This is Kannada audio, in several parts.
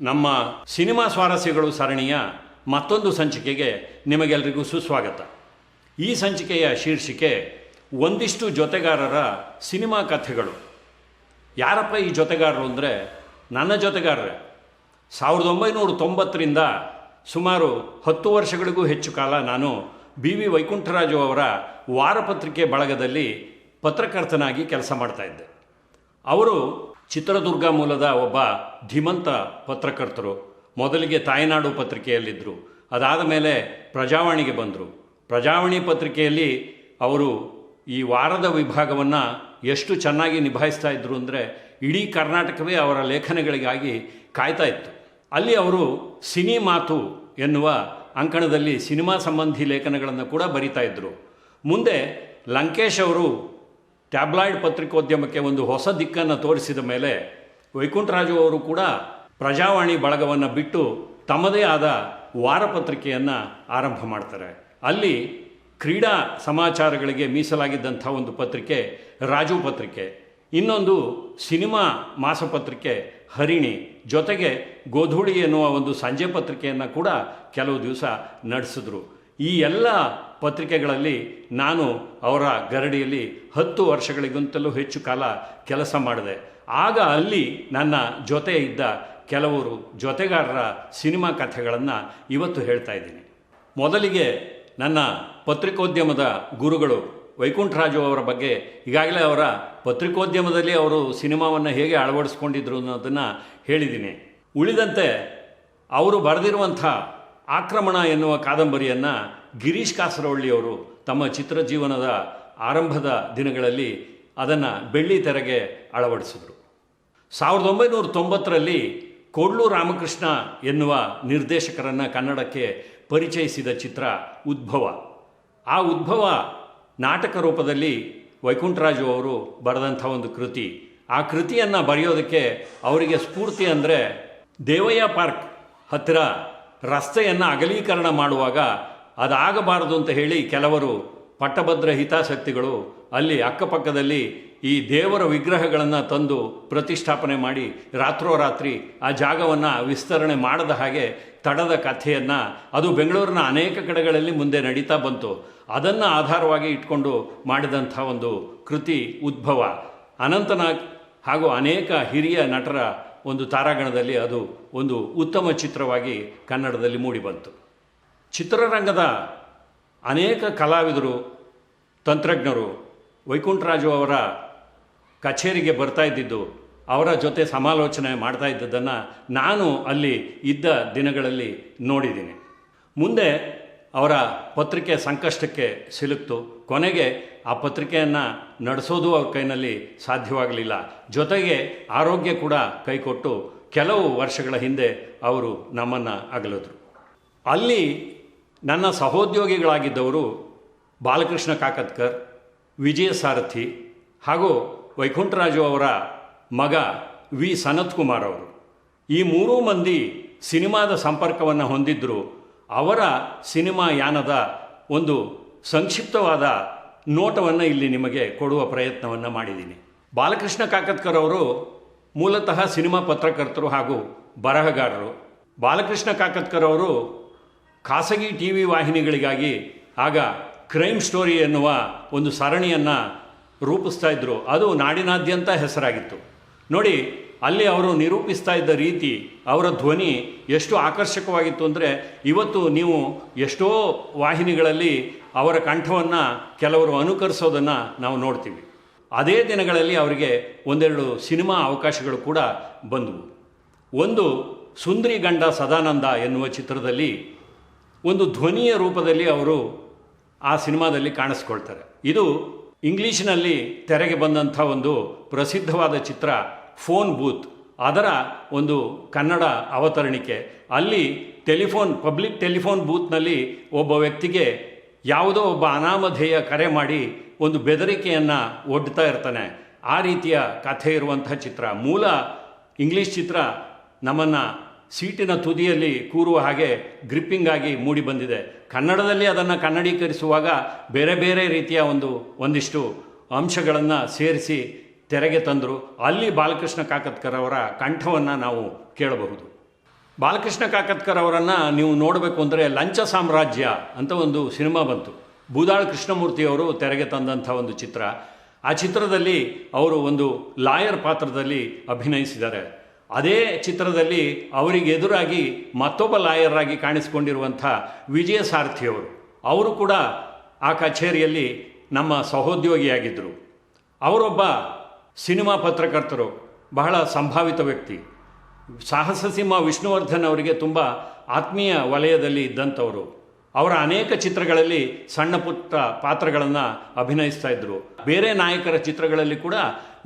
ನಮ್ಮ ಸಿನಿಮಾ ಸ್ವಾರಸ್ಯಗಳು ಸರಣಿಯ ಮತ್ತೊಂದು ಸಂಚಿಕೆಗೆ ನಿಮಗೆಲ್ಲರಿಗೂ ಸುಸ್ವಾಗತ. ಈ ಸಂಚಿಕೆಯ ಶೀರ್ಷಿಕೆ ಒಂದಿಷ್ಟು ಜೊತೆಗಾರರ ಸಿನಿಮಾ ಕಥೆಗಳು. ಯಾರಪ್ಪ ಈ ಜೊತೆಗಾರರು ಅಂದರೆ ನನ್ನ ಜೊತೆಗಾರರೇ. 1990ರಿಂದ ಸುಮಾರು 10 ವರ್ಷಗಳಿಗೂ ಹೆಚ್ಚು ಕಾಲ ನಾನು BV ವೈಕುಂಠರಾಜು ಅವರ ವಾರಪತ್ರಿಕೆ ಬಳಗದಲ್ಲಿ ಪತ್ರಕರ್ತನಾಗಿ ಕೆಲಸ ಮಾಡ್ತಾಯಿದ್ದೆ. ಅವರು ಚಿತ್ರದುರ್ಗ ಮೂಲದ ಒಬ್ಬ ಧೀಮಂತ ಪತ್ರಕರ್ತರು. ಮೊದಲಿಗೆ ತಾಯ್ನಾಡು ಪತ್ರಿಕೆಯಲ್ಲಿದ್ದರು. ಅದಾದ ಮೇಲೆ ಪ್ರಜಾವಾಣಿಗೆ ಬಂದರು. ಪ್ರಜಾವಾಣಿ ಪತ್ರಿಕೆಯಲ್ಲಿ ಅವರು ಈ ವಾರದ ವಿಭಾಗವನ್ನು ಎಷ್ಟು ಚೆನ್ನಾಗಿ ನಿಭಾಯಿಸ್ತಾ ಇದ್ದರು ಅಂದರೆ ಇಡೀ ಕರ್ನಾಟಕವೇ ಅವರ ಲೇಖನಗಳಿಗಾಗಿ ಕಾಯ್ತಾ ಇತ್ತು. ಅಲ್ಲಿ ಅವರು ಸಿನಿ ಮಾತು ಎನ್ನುವ ಅಂಕಣದಲ್ಲಿ ಸಿನಿಮಾ ಸಂಬಂಧಿ ಲೇಖನಗಳನ್ನು ಕೂಡ ಬರಿತಾ ಇದ್ದರು. ಮುಂದೆ ಲಂಕೇಶ್ ಅವರು ಟ್ಯಾಬ್ಲಾಯ್ಡ್ ಪತ್ರಿಕೋದ್ಯಮಕ್ಕೆ ಒಂದು ಹೊಸ ದಿಕ್ಕನ್ನು ತೋರಿಸಿದ ಮೇಲೆ ವೈಕುಂಠರಾಜು ಅವರು ಕೂಡ ಪ್ರಜಾವಾಣಿ ಬಳಗವನ್ನು ಬಿಟ್ಟು ತಮ್ಮದೇ ಆದ ವಾರಪತ್ರಿಕೆಯನ್ನು ಆರಂಭ ಮಾಡ್ತಾರೆ. ಅಲ್ಲಿ ಕ್ರೀಡಾ ಸಮಾಚಾರಗಳಿಗೆ ಮೀಸಲಾಗಿದ್ದಂಥ ಒಂದು ಪತ್ರಿಕೆ ರಾಜು ಪತ್ರಿಕೆ, ಇನ್ನೊಂದು ಸಿನಿಮಾ ಮಾಸಪತ್ರಿಕೆ ಹರಿಣಿ, ಜೊತೆಗೆ ಗೋಧೂಳಿ ಎನ್ನುವ ಒಂದು ಸಂಜೆ ಪತ್ರಿಕೆಯನ್ನು ಕೂಡ ಕೆಲವು ದಿವಸ ನಡೆಸಿದ್ರು. ಈ ಎಲ್ಲ ಪತ್ರಿಕೆಗಳಲ್ಲಿ ನಾನು ಅವರ ಗರಡಿಯಲ್ಲಿ 10 ವರ್ಷಗಳಿಗಿಂತಲೂ ಹೆಚ್ಚು ಕಾಲ ಕೆಲಸ ಮಾಡಿದೆ. ಆಗ ಅಲ್ಲಿ ನನ್ನ ಜೊತೆ ಇದ್ದ ಕೆಲವರು ಜೊತೆಗಾರರ ಸಿನಿಮಾ ಕಥೆಗಳನ್ನು ಇವತ್ತು ಹೇಳ್ತಾ ಇದ್ದೀನಿ. ಮೊದಲಿಗೆ ನನ್ನ ಪತ್ರಿಕೋದ್ಯಮದ ಗುರುಗಳು ವೈಕುಂಠರಾಜು ಅವರ ಬಗ್ಗೆ ಈಗಾಗಲೇ ಅವರ ಪತ್ರಿಕೋದ್ಯಮದಲ್ಲಿ ಅವರು ಸಿನಿಮಾವನ್ನು ಹೇಗೆ ಅಳವಡಿಸ್ಕೊಂಡಿದ್ರು ಅನ್ನೋದನ್ನು ಹೇಳಿದ್ದೀನಿ. ಉಳಿದಂತೆ ಅವರು ಬರೆದಿರುವಂಥ ಆಕ್ರಮಣ ಎನ್ನುವ ಕಾದಂಬರಿಯನ್ನು ಗಿರೀಶ್ ಕಾಸರವಳ್ಳಿಯವರು ತಮ್ಮ ಚಿತ್ರಜೀವನದ ಆರಂಭದ ದಿನಗಳಲ್ಲಿ ಅದನ್ನು ಬೆಳ್ಳಿ ತೆರೆಗೆ ಅಳವಡಿಸಿದರು. 1990ರಲ್ಲಿ ಕೋಡ್ಲು ರಾಮಕೃಷ್ಣ ಎನ್ನುವ ನಿರ್ದೇಶಕರನ್ನು ಕನ್ನಡಕ್ಕೆ ಪರಿಚಯಿಸಿದ ಚಿತ್ರ ಉದ್ಭವ. ಆ ಉದ್ಭವ ನಾಟಕ ರೂಪದಲ್ಲಿ ವೈಕುಂಠರಾಜು ಅವರು ಬರೆದಂಥ ಒಂದು ಕೃತಿ. ಆ ಕೃತಿಯನ್ನು ಬರೆಯೋದಕ್ಕೆ ಅವರಿಗೆ ಸ್ಫೂರ್ತಿ ಅಂದರೆ ದೇವಯ್ಯ ಪಾರ್ಕ್ ಹತ್ತಿರ ರಸ್ತೆಯನ್ನು ಅಗಲೀಕರಣ ಮಾಡುವಾಗ ಅದಾಗಬಾರದು ಅಂತ ಹೇಳಿ ಕೆಲವರು ಪಟ್ಟಭದ್ರ ಹಿತಾಸಕ್ತಿಗಳು ಅಲ್ಲಿ ಅಕ್ಕಪಕ್ಕದಲ್ಲಿ ಈ ದೇವರ ವಿಗ್ರಹಗಳನ್ನು ತಂದು ಪ್ರತಿಷ್ಠಾಪನೆ ಮಾಡಿ ರಾತ್ರೋರಾತ್ರಿ ಆ ಜಾಗವನ್ನು ವಿಸ್ತರಣೆ ಮಾಡದ ಹಾಗೆ ತಡದ ಕಥೆಯನ್ನು, ಅದು ಬೆಂಗಳೂರಿನ ಅನೇಕ ಕಡೆಗಳಲ್ಲಿ ಮುಂದೆ ನಡೀತಾ ಬಂತು. ಅದನ್ನು ಆಧಾರವಾಗಿ ಇಟ್ಕೊಂಡು ಮಾಡಿದಂಥ ಒಂದು ಕೃತಿ ಉದ್ಭವ. ಅನಂತನಾಗ್ ಹಾಗೂ ಅನೇಕ ಹಿರಿಯ ನಟರ ಒಂದು ತಾರಾಗಣದಲ್ಲಿ ಅದು ಒಂದು ಉತ್ತಮ ಚಿತ್ರವಾಗಿ ಕನ್ನಡದಲ್ಲಿ ಮೂಡಿಬಂತು. ಚಿತ್ರರಂಗದ ಅನೇಕ ಕಲಾವಿದರು, ತಂತ್ರಜ್ಞರು ವೈಕುಂಠರಾಜು ಅವರ ಕಚೇರಿಗೆ ಬರ್ತಾ ಇದ್ದಿದ್ದು, ಅವರ ಜೊತೆ ಸಮಾಲೋಚನೆ ಮಾಡ್ತಾ ಇದ್ದದ್ದನ್ನು ನಾನು ಅಲ್ಲಿ ಇದ್ದ ದಿನಗಳಲ್ಲಿ ನೋಡಿದ್ದೀನಿ. ಮುಂದೆ ಅವರ ಪತ್ರಿಕೆ ಸಂಕಷ್ಟಕ್ಕೆ ಸಿಲುಕ್ತು. ಕೊನೆಗೆ ಆ ಪತ್ರಿಕೆಯನ್ನು ನಡೆಸೋದು ಅವ್ರ ಕೈನಲ್ಲಿ ಸಾಧ್ಯವಾಗಲಿಲ್ಲ. ಜೊತೆಗೆ ಆರೋಗ್ಯ ಕೂಡ ಕೈಕೊಟ್ಟು ಕೆಲವು ವರ್ಷಗಳ ಹಿಂದೆ ಅವರು ನಮ್ಮನ್ನು ಅಗಲಿದ್ರು. ಅಲ್ಲಿ ನನ್ನ ಸಹೋದ್ಯೋಗಿಗಳಾಗಿದ್ದವರು ಬಾಲಕೃಷ್ಣ ಕಾಕತ್ಕರ್, ವಿಜಯ ಸಾರಥಿ ಹಾಗೂ ವೈಕುಂಠರಾಜು ಅವರ ಮಗ ವಿ ಸನತ್ ಕುಮಾರ್ ಅವರು. ಈ 3 ಮಂದಿ ಸಿನಿಮಾದ ಸಂಪರ್ಕವನ್ನು ಹೊಂದಿದ್ದರು. ಅವರ ಸಿನಿಮಾ ಯಾನದ ಒಂದು ಸಂಕ್ಷಿಪ್ತವಾದ ನೋಟವನ್ನು ಇಲ್ಲಿ ನಿಮಗೆ ಕೊಡುವ ಪ್ರಯತ್ನವನ್ನು ಮಾಡಿದ್ದೀನಿ. ಬಾಲಕೃಷ್ಣ ಕಾಕತ್ಕರ್ ಅವರು ಮೂಲತಃ ಸಿನಿಮಾ ಪತ್ರಕರ್ತರು ಹಾಗೂ ಬರಹಗಾರರು. ಬಾಲಕೃಷ್ಣ ಕಾಕತ್ಕರ್ ಅವರು ಖಾಸಗಿ TV ವಾಹಿನಿಗಳಿಗಾಗಿ ಆಗ ಕ್ರೈಮ್ ಸ್ಟೋರಿ ಎನ್ನುವ ಒಂದು ಸರಣಿಯನ್ನು ರೂಪಿಸ್ತಾ ಇದ್ದರು. ಅದು ನಾಡಿನಾದ್ಯಂತ ಹೆಸರಾಗಿತ್ತು. ನೋಡಿ, ಅಲ್ಲಿ ಅವರು ನಿರೂಪಿಸ್ತಾ ಇದ್ದ ರೀತಿ, ಅವರ ಧ್ವನಿ ಎಷ್ಟು ಆಕರ್ಷಕವಾಗಿತ್ತು ಅಂದರೆ ಇವತ್ತು ನೀವು ಎಷ್ಟೋ ವಾಹಿನಿಗಳಲ್ಲಿ ಅವರ ಕಂಠವನ್ನು ಕೆಲವರು ಅನುಕರಿಸೋದನ್ನು ನಾವು ನೋಡ್ತೀವಿ. ಅದೇ ದಿನಗಳಲ್ಲಿ ಅವರಿಗೆ ಒಂದೆರಡು ಸಿನಿಮಾ ಅವಕಾಶಗಳು ಕೂಡ ಬಂದವು. ಒಂದು ಸುಂದರಿ ಗಂಡ ಸದಾನಂದ ಎನ್ನುವ ಚಿತ್ರದಲ್ಲಿ ಒಂದು ಧ್ವನಿಯ ರೂಪದಲ್ಲಿ ಅವರು ಆ ಸಿನಿಮಾದಲ್ಲಿ ಕಾಣಿಸ್ಕೊಳ್ತಾರೆ. ಇದು ಇಂಗ್ಲೀಷಿನಲ್ಲಿ ತೆರೆಗೆ ಬಂದಂಥ ಒಂದು ಪ್ರಸಿದ್ಧವಾದ ಚಿತ್ರ ಫೋನ್ ಬೂತ್, ಅದರ ಒಂದು ಕನ್ನಡ ಅವತರಣಿಕೆ. ಅಲ್ಲಿ ಪಬ್ಲಿಕ್ ಟೆಲಿಫೋನ್ ಬೂತ್ನಲ್ಲಿ ಒಬ್ಬ ವ್ಯಕ್ತಿಗೆ ಯಾವುದೋ ಒಬ್ಬ ಅನಾಮಧೇಯ ಕರೆ ಮಾಡಿ ಒಂದು ಬೆದರಿಕೆಯನ್ನು ಒಡ್ತಾ ಇರ್ತಾನೆ. ಆ ರೀತಿಯ ಕಥೆ ಇರುವಂಥ ಚಿತ್ರ. ಮೂಲ ಇಂಗ್ಲೀಷ್ ಚಿತ್ರ ನಮ್ಮನ್ನು ಸೀಟಿನ ತುದಿಯಲ್ಲಿ ಕೂರುವ ಹಾಗೆ ಗ್ರಿಪ್ಪಿಂಗ್ ಆಗಿ ಮೂಡಿ ಬಂದಿದೆ. ಕನ್ನಡದಲ್ಲಿ ಅದನ್ನು ಕನ್ನಡೀಕರಿಸುವಾಗ ಬೇರೆ ಬೇರೆ ರೀತಿಯ ಒಂದಿಷ್ಟು ಅಂಶಗಳನ್ನು ಸೇರಿಸಿ ತೆರೆಗೆ ತಂದರು. ಅಲ್ಲಿ ಬಾಲಕೃಷ್ಣ ಕಾಕತ್ಕರ್ ಅವರ ಕಂಠವನ್ನು ನಾವು ಕೇಳಬಹುದು. ಬಾಲಕೃಷ್ಣ ಕಾಕತ್ಕರ್ ಅವರನ್ನು ನೀವು ನೋಡಬೇಕು ಅಂದರೆ ಲಂಚ ಸಾಮ್ರಾಜ್ಯ ಅಂತ ಒಂದು ಸಿನಿಮಾ ಬಂತು. ಬೂದಾಳ್ ಕೃಷ್ಣಮೂರ್ತಿಯವರು ತೆರೆಗೆ ತಂದಂಥ ಒಂದು ಚಿತ್ರ. ಆ ಚಿತ್ರದಲ್ಲಿ ಅವರು ಒಂದು ಲಾಯರ್ ಪಾತ್ರದಲ್ಲಿ ಅಭಿನಯಿಸಿದ್ದಾರೆ. ಅದೇ ಚಿತ್ರದಲ್ಲಿ ಅವರಿಗೆ ಎದುರಾಗಿ ಮತ್ತೊಬ್ಬ ಲಾಯರ್ ಆಗಿ ಕಾಣಿಸಿಕೊಂಡಿರುವಂಥ ವಿಜಯ ಸಾರಥಿಯವರು, ಅವರು ಕೂಡ ಆ ಕಚೇರಿಯಲ್ಲಿ ನಮ್ಮ ಸಹೋದ್ಯೋಗಿಯಾಗಿದ್ದರು. ಅವರೊಬ್ಬ ಸಿನಿಮಾ ಪತ್ರಕರ್ತರು, ಬಹಳ ಸಂಭಾವಿತ ವ್ಯಕ್ತಿ. ಸಾಹಸ ಸಿಂಹ ವಿಷ್ಣುವರ್ಧನ್ ಅವರಿಗೆ ತುಂಬ ಆತ್ಮೀಯ ವಲಯದಲ್ಲಿ ಇದ್ದಂಥವರು. ಅವರ ಅನೇಕ ಚಿತ್ರಗಳಲ್ಲಿ ಸಣ್ಣ ಪುಟ್ಟ ಪಾತ್ರಗಳನ್ನು ಅಭಿನಯಿಸ್ತಾ ಇದ್ದರು. ಬೇರೆ ನಾಯಕರ ಚಿತ್ರಗಳಲ್ಲಿ ಕೂಡ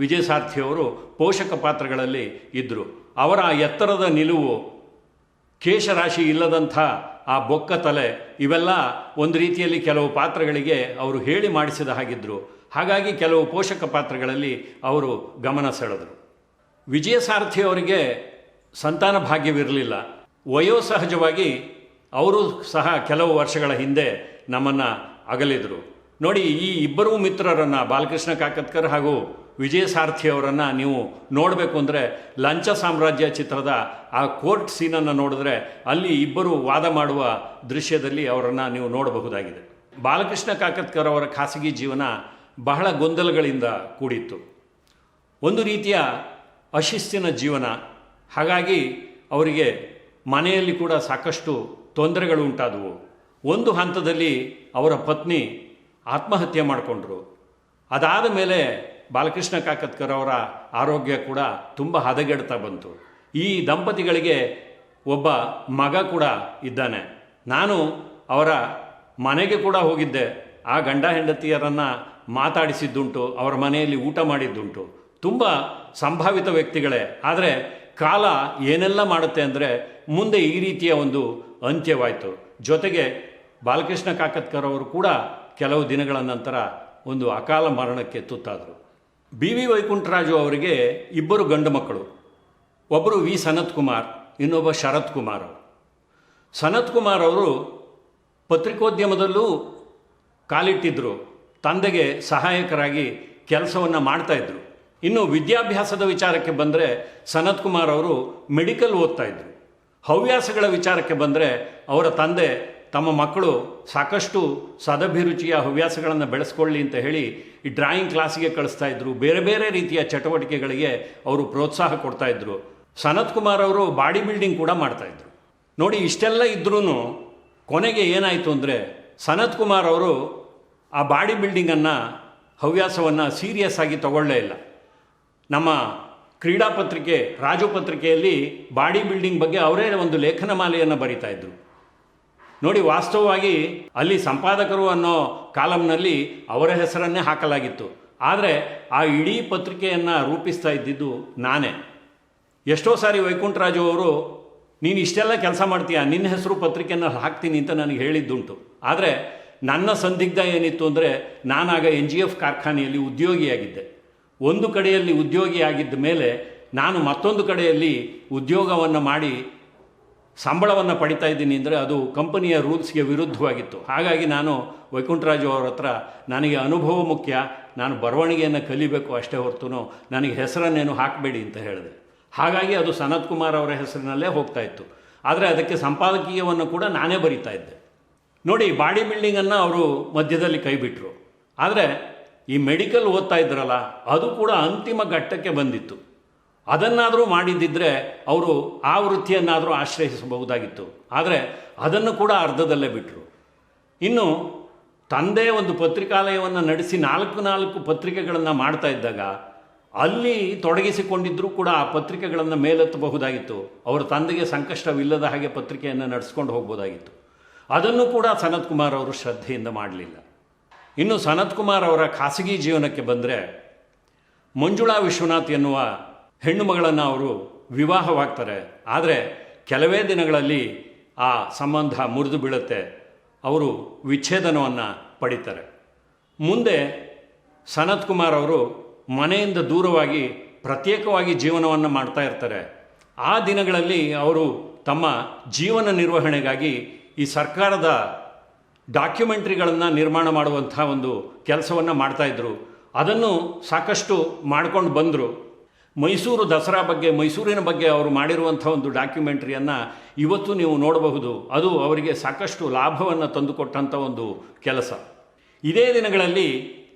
ವಿಜಯ ಸಾರಥಿಯವರು ಪೋಷಕ ಪಾತ್ರಗಳಲ್ಲಿ ಇದ್ದರು. ಅವರ ಎತ್ತರದ ನಿಲುವು, ಕೇಶರಾಶಿ ಇಲ್ಲದಂಥ ಆ ಬೊಕ್ಕ ತಲೆ, ಇವೆಲ್ಲ ಒಂದು ರೀತಿಯಲ್ಲಿ ಕೆಲವು ಪಾತ್ರಗಳಿಗೆ ಅವರು ಹೇಳಿ ಮಾಡಿಸಿದ ಹಾಗಿದ್ದರು. ಹಾಗಾಗಿ ಕೆಲವು ಪೋಷಕ ಪಾತ್ರಗಳಲ್ಲಿ ಅವರು ಗಮನ ಸೆಳೆದರು. ವಿಜಯ ಸಾರಥಿಯವರಿಗೆ ಸಂತಾನ ಭಾಗ್ಯವಿರಲಿಲ್ಲ. ವಯೋಸಹಜವಾಗಿ ಅವರು ಸಹ ಕೆಲವು ವರ್ಷಗಳ ಹಿಂದೆ ನಮ್ಮನ್ನು ಅಗಲಿದರು. ನೋಡಿ, ಈ ಇಬ್ಬರೂ ಮಿತ್ರರನ್ನು, ಬಾಲಕೃಷ್ಣ ಕಾಕತ್ಕರ್ ಹಾಗೂ ವಿಜಯ ಸಾರಥಿಯವರನ್ನು ನೀವು ನೋಡಬೇಕು ಅಂದರೆ ಲಂಚ ಸಾಮ್ರಾಜ್ಯ ಚಿತ್ರದ ಆ ಕೋರ್ಟ್ ಸೀನನ್ನು ನೋಡಿದ್ರೆ ಅಲ್ಲಿ ಇಬ್ಬರು ವಾದ ಮಾಡುವ ದೃಶ್ಯದಲ್ಲಿ ಅವರನ್ನು ನೀವು ನೋಡಬಹುದಾಗಿದೆ. ಬಾಲಕೃಷ್ಣ ಕಾಕತ್ಕರ್ ಅವರ ಖಾಸಗಿ ಜೀವನ ಬಹಳ ಗೊಂದಲಗಳಿಂದ ಕೂಡಿತ್ತು. ಒಂದು ರೀತಿಯ ಅಶಿಸ್ತಿನ ಜೀವನ. ಹಾಗಾಗಿ ಅವರಿಗೆ ಮನೆಯಲ್ಲಿ ಕೂಡ ಸಾಕಷ್ಟು ತೊಂದರೆಗಳು ಉಂಟಾದವು. ಒಂದು ಹಂತದಲ್ಲಿ ಅವರ ಪತ್ನಿ ಆತ್ಮಹತ್ಯೆ ಮಾಡಿಕೊಂಡ್ರು. ಅದಾದ ಮೇಲೆ ಬಾಲಕೃಷ್ಣ ಕಾಕತ್ಕರ್ ಅವರ ಆರೋಗ್ಯ ಕೂಡ ತುಂಬ ಹದಗೆಡ್ತಾ ಬಂತು. ಈ ದಂಪತಿಗಳಿಗೆ ಒಬ್ಬ ಮಗ ಕೂಡ ಇದ್ದಾನೆ. ನಾನು ಅವರ ಮನೆಗೆ ಕೂಡ ಹೋಗಿದ್ದೆ. ಆ ಗಂಡ ಹೆಂಡತಿಯರನ್ನು ಮಾತಾಡಿಸಿದ್ದುಂಟು, ಅವರ ಮನೆಯಲ್ಲಿ ಊಟ ಮಾಡಿದ್ದುಂಟು. ತುಂಬ ಸಂಭಾವಿತ ವ್ಯಕ್ತಿಗಳೇ. ಆದರೆ ಕಾಲ ಏನೆಲ್ಲ ಮಾಡುತ್ತೆ ಅಂದರೆ ಮುಂದೆ ಈ ರೀತಿಯ ಒಂದು ಅಂತ್ಯವಾಯಿತು. ಜೊತೆಗೆ ಬಾಲಕೃಷ್ಣ ಕಾಕತ್ಕರ್ ಅವರು ಕೂಡ ಕೆಲವು ದಿನಗಳ ನಂತರ ಒಂದು ಅಕಾಲ ಮರಣಕ್ಕೆ ತುತ್ತಾದರು. ಬಿ ವಿ ವೈಕುಂಠರಾಜು ಅವರಿಗೆ ಇಬ್ಬರು ಗಂಡು ಮಕ್ಕಳು. ಒಬ್ಬರು ವಿ ಸನತ್ ಕುಮಾರ್, ಇನ್ನೊಬ್ಬ ಶರತ್ ಕುಮಾರ್. ಸನತ್ ಕುಮಾರ್ ಅವರು ಪತ್ರಿಕೋದ್ಯಮದಲ್ಲೂ ಕಾಲಿಟ್ಟಿದ್ದರು. ತಂದೆಗೆ ಸಹಾಯಕರಾಗಿ ಕೆಲಸವನ್ನು ಮಾಡ್ತಾಯಿದ್ರು. ಇನ್ನು ವಿದ್ಯಾಭ್ಯಾಸದ ವಿಚಾರಕ್ಕೆ ಬಂದರೆ ಸನತ್ ಕುಮಾರ್ ಅವರು ಮೆಡಿಕಲ್ ಓದ್ತಾ ಇದ್ದರು. ಹವ್ಯಾಸಗಳ ವಿಚಾರಕ್ಕೆ ಬಂದರೆ ಅವರ ತಂದೆ ತಮ್ಮ ಮಕ್ಕಳು ಸಾಕಷ್ಟು ಸದಭಿರುಚಿಯ ಹವ್ಯಾಸಗಳನ್ನು ಬೆಳೆಸ್ಕೊಳ್ಳಿ ಅಂತ ಹೇಳಿ ಈ ಡ್ರಾಯಿಂಗ್ ಕ್ಲಾಸಿಗೆ ಕಳಿಸ್ತಾ ಇದ್ದರು. ಬೇರೆ ಬೇರೆ ರೀತಿಯ ಚಟುವಟಿಕೆಗಳಿಗೆ ಅವರು ಪ್ರೋತ್ಸಾಹ ಕೊಡ್ತಾಯಿದ್ರು. ಸನತ್ ಕುಮಾರ್ ಅವರು ಬಾಡಿ ಬಿಲ್ಡಿಂಗ್ ಕೂಡ ಮಾಡ್ತಾಯಿದ್ರು. ನೋಡಿ, ಇಷ್ಟೆಲ್ಲ ಇದ್ರೂ ಕೊನೆಗೆ ಏನಾಯಿತು ಅಂದರೆ ಸನತ್ ಕುಮಾರ್ ಅವರು ಆ ಬಾಡಿ ಬಿಲ್ಡಿಂಗನ್ನು, ಹವ್ಯಾಸವನ್ನು ಸೀರಿಯಸ್ ಆಗಿ ತಗೊಳ್ಳೇ ಇಲ್ಲ. ನಮ್ಮ ಕ್ರೀಡಾ ಪತ್ರಿಕೆ ರಾಜು ಪತ್ರಿಕೆಯಲ್ಲಿ ಬಾಡಿ ಬಿಲ್ಡಿಂಗ್ ಬಗ್ಗೆ ಅವರೇ ಒಂದು ಲೇಖನ ಮಾಲೆಯನ್ನು ಬರೀತಾ ಇದ್ದರು. ನೋಡಿ, ವಾಸ್ತವವಾಗಿ ಅಲ್ಲಿ ಸಂಪಾದಕರು ಅನ್ನೋ ಕಾಲಂನಲ್ಲಿ ಅವರ ಹೆಸರನ್ನೇ ಹಾಕಲಾಗಿತ್ತು. ಆದರೆ ಆ ಇಡೀ ಪತ್ರಿಕೆಯನ್ನು ರೂಪಿಸ್ತಾ ಇದ್ದಿದ್ದು ನಾನೇ. ಎಷ್ಟೋ ಸಾರಿ ವೈಕುಂಠರಾಜು ಅವರು, ನೀನು ಇಷ್ಟೆಲ್ಲ ಕೆಲಸ ಮಾಡ್ತೀಯ, ನಿನ್ನ ಹೆಸರು ಪತ್ರಿಕೆಯನ್ನು ಹಾಕ್ತೀನಿ ಅಂತ ನನಗೆ ಹೇಳಿದ್ದುಂಟು. ಆದರೆ ನನ್ನ ಸಂದಿಗ್ಧ ಏನಿತ್ತು ಅಂದರೆ, ನಾನಾಗ NGF ಕಾರ್ಖಾನೆಯಲ್ಲಿ ಉದ್ಯೋಗಿಯಾಗಿದ್ದೆ. ಒಂದು ಕಡೆಯಲ್ಲಿ ಉದ್ಯೋಗಿಯಾಗಿದ್ದ ಮೇಲೆ ನಾನು ಮತ್ತೊಂದು ಕಡೆಯಲ್ಲಿ ಉದ್ಯೋಗವನ್ನು ಮಾಡಿ ಸಂಬಳವನ್ನು ಪಡಿತಾ ಇದ್ದೀನಿ ಅಂದರೆ ಅದು ಕಂಪನಿಯ ರೂಲ್ಸ್ಗೆ ವಿರುದ್ಧವಾಗಿತ್ತು. ಹಾಗಾಗಿ ನಾನು ವೈಕುಂಠರಾಜು ಅವರ ಹತ್ರ, ನನಗೆ ಅನುಭವ ಮುಖ್ಯ, ನಾನು ಬರವಣಿಗೆಯನ್ನು ಕಲಿಬೇಕು ಅಷ್ಟೇ ಹೊರತು ನನಗೆ ಹೆಸರನ್ನೇನು ಹಾಕಬೇಡಿ ಅಂತ ಹೇಳಿದೆ. ಹಾಗಾಗಿ ಅದು ಸನತ್ ಕುಮಾರ್ ಅವರ ಹೆಸರಿನಲ್ಲೇ ಹೋಗ್ತಾ ಇತ್ತು. ಆದರೆ ಅದಕ್ಕೆ ಸಂಪಾದಕೀಯವನ್ನು ಕೂಡ ನಾನೇ ಬರಿತಾ ಇದ್ದೆ. ನೋಡಿ, ಬಾಡಿ ಬಿಲ್ಡಿಂಗನ್ನು ಅವರು ಮಧ್ಯದಲ್ಲಿ ಕೈಬಿಟ್ಟರು. ಆದರೆ ಈ ಮೆಡಿಕಲ್ ಓದ್ತಾ ಇದ್ರಲ್ಲ, ಅದು ಕೂಡ ಅಂತಿಮ ಘಟ್ಟಕ್ಕೆ ಬಂದಿತ್ತು. ಅದನ್ನಾದರೂ ಮಾಡಿದ್ದಿದ್ರೆ ಅವರು ಆ ವೃತ್ತಿಯನ್ನಾದರೂ ಆಶ್ರಯಿಸಬಹುದಾಗಿತ್ತು. ಆದರೆ ಅದನ್ನು ಕೂಡ ಅರ್ಧದಲ್ಲೇ ಬಿಟ್ಟರು. ಇನ್ನು ತಂದೆ ಒಂದು ಪತ್ರಿಕಾಲಯವನ್ನು ನಡೆಸಿ 4 ಪತ್ರಿಕೆಗಳನ್ನು ಮಾಡ್ತಾ ಇದ್ದಾಗ ಅಲ್ಲಿ ತೊಡಗಿಸಿಕೊಂಡಿದ್ದರೂ ಕೂಡ ಆ ಪತ್ರಿಕೆಗಳನ್ನು ಮೇಲೆತ್ತಬಹುದಾಗಿತ್ತು. ಅವರ ತಂದೆಗೆ ಸಂಕಷ್ಟವಿಲ್ಲದ ಹಾಗೆ ಪತ್ರಿಕೆಯನ್ನು ನಡೆಸ್ಕೊಂಡು ಹೋಗ್ಬೋದಾಗಿತ್ತು. ಅದನ್ನು ಕೂಡ ಸನತ್ ಕುಮಾರ್ ಅವರು ಶ್ರದ್ಧೆಯಿಂದ ಮಾಡಲಿಲ್ಲ. ಇನ್ನು ಸನತ್ ಕುಮಾರ್ ಅವರ ಖಾಸಗಿ ಜೀವನಕ್ಕೆ ಬಂದರೆ, ಮಂಜುಳಾ ವಿಶ್ವನಾಥ್ ಎನ್ನುವ ಹೆಣ್ಣು ಮಗಳನ್ನು ಅವರು ವಿವಾಹವಾಗ್ತಾರೆ. ಆದರೆ ಕೆಲವೇ ದಿನಗಳಲ್ಲಿ ಆ ಸಂಬಂಧ ಮುರಿದು ಬೀಳುತ್ತೆ. ಅವರು ವಿಚ್ಛೇದನವನ್ನು ಪಡಿತಾರೆ. ಮುಂದೆ ಸನತ್ ಕುಮಾರ್ ಅವರು ಮನೆಯಿಂದ ದೂರವಾಗಿ ಪ್ರತ್ಯೇಕವಾಗಿ ಜೀವನವನ್ನು ಮಾಡ್ತಾ ಇರ್ತಾರೆ. ಆ ದಿನಗಳಲ್ಲಿ ಅವರು ತಮ್ಮ ಜೀವನ ನಿರ್ವಹಣೆಗಾಗಿ ಈ ಸರ್ಕಾರದ ಡಾಕ್ಯುಮೆಂಟ್ರಿಗಳನ್ನು ನಿರ್ಮಾಣ ಮಾಡುವಂಥ ಒಂದು ಕೆಲಸವನ್ನು ಮಾಡ್ತಾಯಿದ್ರು. ಅದನ್ನು ಸಾಕಷ್ಟು ಮಾಡ್ಕೊಂಡು ಬಂದರು. ಮೈಸೂರು ದಸರಾ ಬಗ್ಗೆ, ಮೈಸೂರಿನ ಬಗ್ಗೆ ಅವರು ಮಾಡಿರುವಂಥ ಒಂದು ಡಾಕ್ಯುಮೆಂಟ್ರಿಯನ್ನು ಇವತ್ತು ನೀವು ನೋಡಬಹುದು. ಅದು ಅವರಿಗೆ ಸಾಕಷ್ಟು ಲಾಭವನ್ನು ತಂದುಕೊಟ್ಟಂಥ ಒಂದು ಕೆಲಸ. ಇದೇ ದಿನಗಳಲ್ಲಿ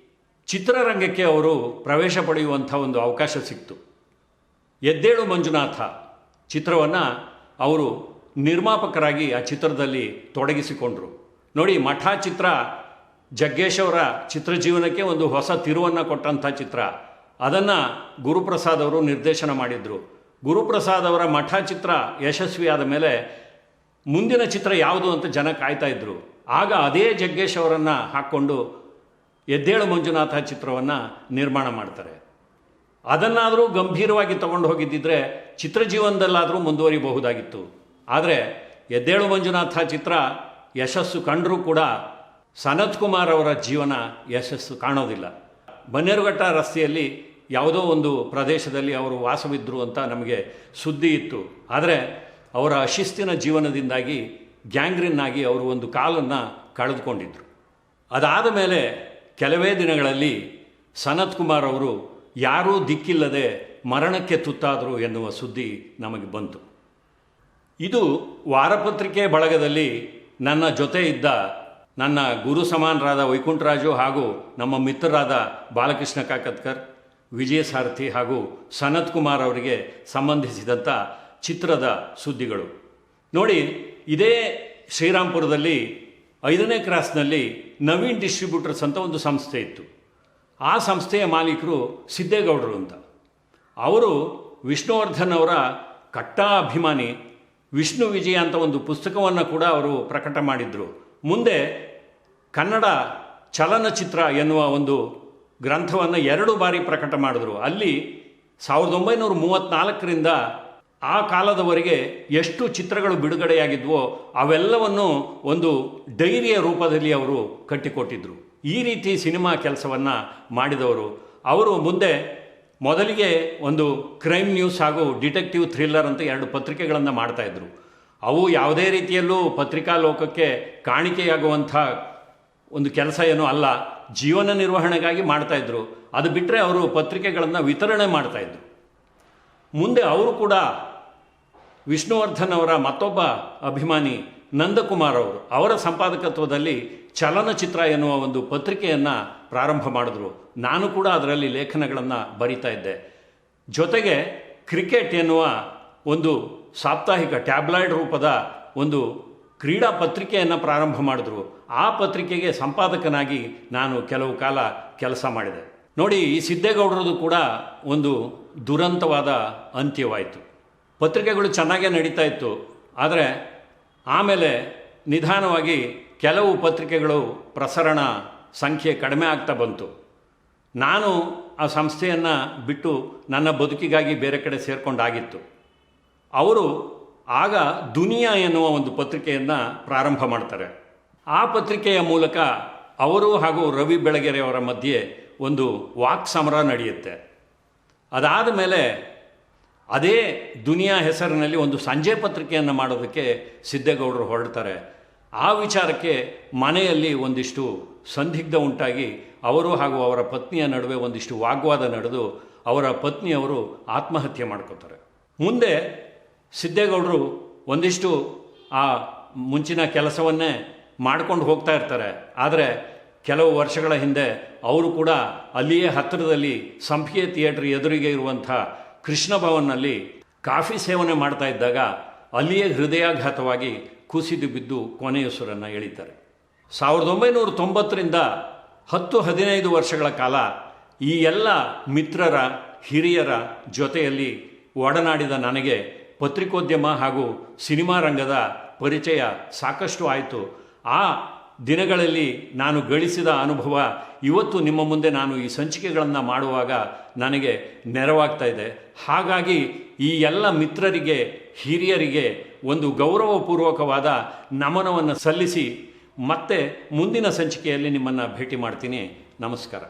ಚಿತ್ರರಂಗಕ್ಕೆ ಅವರು ಪ್ರವೇಶ ಪಡೆಯುವಂಥ ಒಂದು ಅವಕಾಶ ಸಿಕ್ತು. ಎದ್ದೇಳು ಮಂಜುನಾಥ ಚಿತ್ರವನ್ನು ಅವರು ನಿರ್ಮಾಪಕರಾಗಿ ಆ ಚಿತ್ರದಲ್ಲಿ ತೊಡಗಿಸಿಕೊಂಡರು. ನೋಡಿ, ಮಠ ಚಿತ್ರ ಜಗ್ಗೇಶ್ ಅವರ ಚಿತ್ರಜೀವನಕ್ಕೆ ಒಂದು ಹೊಸ ತಿರುವನ್ನು ಕೊಟ್ಟಂಥ ಚಿತ್ರ. ಅದನ್ನು ಗುರುಪ್ರಸಾದ್ ಅವರು ನಿರ್ದೇಶನ ಮಾಡಿದರು. ಗುರುಪ್ರಸಾದ್ ಅವರ ಮಠ ಚಿತ್ರ ಯಶಸ್ವಿಯಾದ ಮೇಲೆ ಮುಂದಿನ ಚಿತ್ರ ಯಾವುದು ಅಂತ ಜನ ಕಾಯ್ತಾ ಇದ್ದರು. ಆಗ ಅದೇ ಜಗ್ಗೇಶ್ ಅವರನ್ನು ಹಾಕ್ಕೊಂಡು ಎದ್ದೇಳು ಮಂಜುನಾಥ ಚಿತ್ರವನ್ನು ನಿರ್ಮಾಣ ಮಾಡ್ತಾರೆ. ಅದನ್ನಾದರೂ ಗಂಭೀರವಾಗಿ ತಗೊಂಡು ಹೋಗಿದ್ದಿದ್ರೆ ಚಿತ್ರಜೀವನದಲ್ಲಾದರೂ ಮುಂದುವರಿಬಹುದಾಗಿತ್ತು. ಆದರೆ ಎದ್ದೇಳು ಮಂಜುನಾಥ ಚಿತ್ರ ಯಶಸ್ಸು ಕಂಡರೂ ಕೂಡ ಸನತ್ ಕುಮಾರ್ ಅವರ ಜೀವನ ಯಶಸ್ಸು ಕಾಣೋದಿಲ್ಲ. ಬನ್ನೇರುಘಟ್ಟ ರಸ್ತೆಯಲ್ಲಿ ಯಾವುದೋ ಒಂದು ಪ್ರದೇಶದಲ್ಲಿ ಅವರು ವಾಸವಿದ್ದರು ಅಂತ ನಮಗೆ ಸುದ್ದಿ ಇತ್ತು. ಆದರೆ ಅವರ ಅಶಿಸ್ತಿನ ಜೀವನದಿಂದಾಗಿ ಗ್ಯಾಂಗ್ರೀನ್ ಆಗಿ ಅವರು ಒಂದು ಕಾಲನ್ನು ಕಳೆದುಕೊಂಡಿದ್ದರು. ಅದಾದ ಮೇಲೆ ಕೆಲವೇ ದಿನಗಳಲ್ಲಿ ಸನತ್ ಕುಮಾರ್ ಅವರು ಯಾರೂ ದಿಕ್ಕಿಲ್ಲದೆ ಮರಣಕ್ಕೆ ತುತ್ತಾದರು ಎನ್ನುವ ಸುದ್ದಿ ನಮಗೆ ಬಂತು. ಇದು ವಾರಪತ್ರಿಕೆ ಬಳಗದಲ್ಲಿ ನನ್ನ ಜೊತೆ ಇದ್ದ ನನ್ನ ಗುರು ಸಮಾನರಾದ ವೈಕುಂಠರಾಜು ಹಾಗೂ ನಮ್ಮ ಮಿತ್ರರಾದ ಬಾಲಕೃಷ್ಣ ಕಾಕತ್ಕರ್, ವಿಜಯ ಸಾರಥಿ ಹಾಗೂ ಸನತ್ ಕುಮಾರ್ ಅವರಿಗೆ ಸಂಬಂಧಿಸಿದಂಥ ಚಿತ್ರದ ಸುದ್ದಿಗಳು. ನೋಡಿ, ಇದೇ ಶ್ರೀರಾಮ್ಪುರದಲ್ಲಿ 5ನೇ ಕ್ರಾಸ್ನಲ್ಲಿ ನವೀನ್ ಡಿಸ್ಟ್ರಿಬ್ಯೂಟರ್ಸ್ ಅಂತ ಒಂದು ಸಂಸ್ಥೆ ಇತ್ತು. ಆ ಸಂಸ್ಥೆಯ ಮಾಲೀಕರು ಸಿದ್ದೇಗೌಡರು ಅಂತ. ಅವರು ವಿಷ್ಣುವರ್ಧನ್ ಅವರ ಕಟ್ಟಾ ಅಭಿಮಾನಿ. ವಿಷ್ಣು ವಿಜಯ ಅಂತ ಒಂದು ಪುಸ್ತಕವನ್ನು ಕೂಡ ಅವರು ಪ್ರಕಟ ಮಾಡಿದರು. ಮುಂದೆ ಕನ್ನಡ ಚಲನಚಿತ್ರ ಎನ್ನುವ ಒಂದು ಗ್ರಂಥವನ್ನು 2 ಬಾರಿ ಪ್ರಕಟ ಮಾಡಿದ್ರು. ಅಲ್ಲಿ 1934ರಿಂದ ಆ ಕಾಲದವರೆಗೆ ಎಷ್ಟು ಚಿತ್ರಗಳು ಬಿಡುಗಡೆಯಾಗಿದ್ವೋ ಅವೆಲ್ಲವನ್ನು ಒಂದು ಡೈರಿಯ ರೂಪದಲ್ಲಿ ಅವರು ಕಟ್ಟಿಕೊಟ್ಟಿದ್ರು. ಈ ರೀತಿ ಸಿನಿಮಾ ಕೆಲಸವನ್ನು ಮಾಡಿದವರು. ಅವರು ಮುಂದೆ ಮೊದಲಿಗೆ ಒಂದು ಕ್ರೈಮ್ ನ್ಯೂಸ್ ಹಾಗೂ ಡಿಟೆಕ್ಟಿವ್ ಥ್ರಿಲ್ಲರ್ ಅಂತ 2 ಪತ್ರಿಕೆಗಳನ್ನು ಮಾಡ್ತಾಯಿದ್ರು. ಅವು ಯಾವುದೇ ರೀತಿಯಲ್ಲೂ ಪತ್ರಿಕಾ ಲೋಕಕ್ಕೆ ಕಾಣಿಕೆಯಾಗುವಂಥ ಒಂದು ಕೆಲಸ ಏನೂ ಅಲ್ಲ, ಜೀವನ ನಿರ್ವಹಣೆಗಾಗಿ ಮಾಡ್ತಾಯಿದ್ರು. ಅದು ಬಿಟ್ಟರೆ ಅವರು ಪತ್ರಿಕೆಗಳನ್ನು ವಿತರಣೆ ಮಾಡ್ತಾಯಿದ್ರು. ಮುಂದೆ ಅವರು ಕೂಡ ವಿಷ್ಣುವರ್ಧನ್ ಅವರ ಮತ್ತೊಬ್ಬ ಅಭಿಮಾನಿ ನಂದಕುಮಾರ್ ಅವರು ಅವರ ಸಂಪಾದಕತ್ವದಲ್ಲಿ ಚಲನಚಿತ್ರ ಎನ್ನುವ ಒಂದು ಪತ್ರಿಕೆಯನ್ನು ಪ್ರಾರಂಭ ಮಾಡಿದ್ರು. ನಾನು ಕೂಡ ಅದರಲ್ಲಿ ಲೇಖನಗಳನ್ನು ಬರಿತಾ ಇದ್ದೆ. ಜೊತೆಗೆ ಕ್ರಿಕೆಟ್ ಎನ್ನುವ ಒಂದು ಸಾಪ್ತಾಹಿಕ ಟ್ಯಾಬ್ಲಾಯ್ಡ್ ರೂಪದ ಒಂದು ಕ್ರೀಡಾ ಪತ್ರಿಕೆಯನ್ನು ಪ್ರಾರಂಭ ಮಾಡಿದ್ರು. ಆ ಪತ್ರಿಕೆಗೆ ಸಂಪಾದಕನಾಗಿ ನಾನು ಕೆಲವು ಕಾಲ ಕೆಲಸ ಮಾಡಿದೆ. ನೋಡಿ, ಈ ಸಿದ್ದೇಗೌಡರದು ಕೂಡ ಒಂದು ದುರಂತವಾದ ಅಂತ್ಯವಾಯಿತು. ಪತ್ರಿಕೆಗಳು ಚೆನ್ನಾಗೇ ನಡೀತಾ ಇತ್ತು. ಆದರೆ ಆಮೇಲೆ ನಿಧಾನವಾಗಿ ಕೆಲವು ಪತ್ರಿಕೆಗಳು ಪ್ರಸರಣ ಸಂಖ್ಯೆ ಕಡಿಮೆ ಆಗ್ತಾ ಬಂತು. ನಾನು ಆ ಸಂಸ್ಥೆಯನ್ನು ಬಿಟ್ಟು ನನ್ನ ಬದುಕಿಗಾಗಿ ಬೇರೆ ಕಡೆ ಸೇರಿಕೊಂಡಾಗಿತ್ತು. ಅವರು ಆಗ ದುನಿಯಾ ಎನ್ನುವ ಒಂದು ಪತ್ರಿಕೆಯನ್ನು ಪ್ರಾರಂಭ ಮಾಡ್ತಾರೆ. ಆ ಪತ್ರಿಕೆಯ ಮೂಲಕ ಅವರು ಹಾಗೂ ರವಿ ಬೆಳಗೆರೆ ಅವರ ಮಧ್ಯೆ ಒಂದು ವಾಕ್ ಸಮರ ನಡೆಯುತ್ತೆ. ಅದಾದ ಮೇಲೆ ಅದೇ ದುನಿಯಾ ಹೆಸರಿನಲ್ಲಿ ಒಂದು ಸಂಜೆ ಪತ್ರಿಕೆಯನ್ನು ಮಾಡೋದಕ್ಕೆ ಸಿದ್ದೇಗೌಡರು ಹೊರಡ್ತಾರೆ. ಆ ವಿಚಾರಕ್ಕೆ ಮನೆಯಲ್ಲಿ ಒಂದಿಷ್ಟು ಸಂದಿಗ್ಧ ಉಂಟಾಗಿ ಅವರು ಹಾಗೂ ಅವರ ಪತ್ನಿಯ ನಡುವೆ ಒಂದಿಷ್ಟು ವಾಗ್ವಾದ ನಡೆದು ಅವರ ಪತ್ನಿಯವರು ಆತ್ಮಹತ್ಯೆ ಮಾಡ್ಕೋತಾರೆ. ಮುಂದೆ ಸಿದ್ದೇಗೌಡರು ಒಂದಿಷ್ಟು ಆ ಮುಂಚಿನ ಕೆಲಸವನ್ನೇ ಮಾಡ್ಕೊಂಡು ಹೋಗ್ತಾ ಇರ್ತಾರೆ. ಆದರೆ ಕೆಲವು ವರ್ಷಗಳ ಹಿಂದೆ ಅವರು ಕೂಡ ಅಲ್ಲಿಯೇ ಹತ್ತಿರದಲ್ಲಿ ಸಂಪಿಗೆ ಥಿಯೇಟರ್ ಎದುರಿಗೆ ಇರುವಂಥ ಕೃಷ್ಣ ಭವನ್ನಲ್ಲಿ ಕಾಫಿ ಸೇವನೆ ಮಾಡ್ತಾ ಇದ್ದಾಗ ಅಲ್ಲಿಯೇ ಹೃದಯಾಘಾತವಾಗಿ ಕುಸಿದು ಬಿದ್ದು ಕೊನೆಯುಸಿರನ್ನು ಎಳಿತಾರೆ. 1990ರಿಂದ 10-15 ವರ್ಷಗಳ ಕಾಲ ಈ ಎಲ್ಲ ಮಿತ್ರರ ಹಿರಿಯರ ಜೊತೆಯಲ್ಲಿ ಒಡನಾಡಿದ ನನಗೆ ಪತ್ರಿಕೋದ್ಯಮ ಹಾಗೂ ಸಿನಿಮಾ ರಂಗದ ಪರಿಚಯ ಸಾಕಷ್ಟು ಆಯಿತು. ಆ ದಿನಗಳಲ್ಲಿ ನಾನು ಗಳಿಸಿದ ಅನುಭವ ಇವತ್ತು ನಿಮ್ಮ ಮುಂದೆ ನಾನು ಈ ಸಂಚಿಕೆಗಳನ್ನು ಮಾಡುವಾಗ ನನಗೆ ನೆರವಾಗ್ತಾ ಇದೆ. ಹಾಗಾಗಿ ಈ ಎಲ್ಲ ಮಿತ್ರರಿಗೆ, ಹಿರಿಯರಿಗೆ ಒಂದು ಗೌರವಪೂರ್ವಕವಾದ ನಮನವನ್ನು ಸಲ್ಲಿಸಿ ಮತ್ತೆ ಮುಂದಿನ ಸಂಚಿಕೆಯಲ್ಲಿ ನಿಮ್ಮನ್ನು ಭೇಟಿ ಮಾಡ್ತೀನಿ. ನಮಸ್ಕಾರ.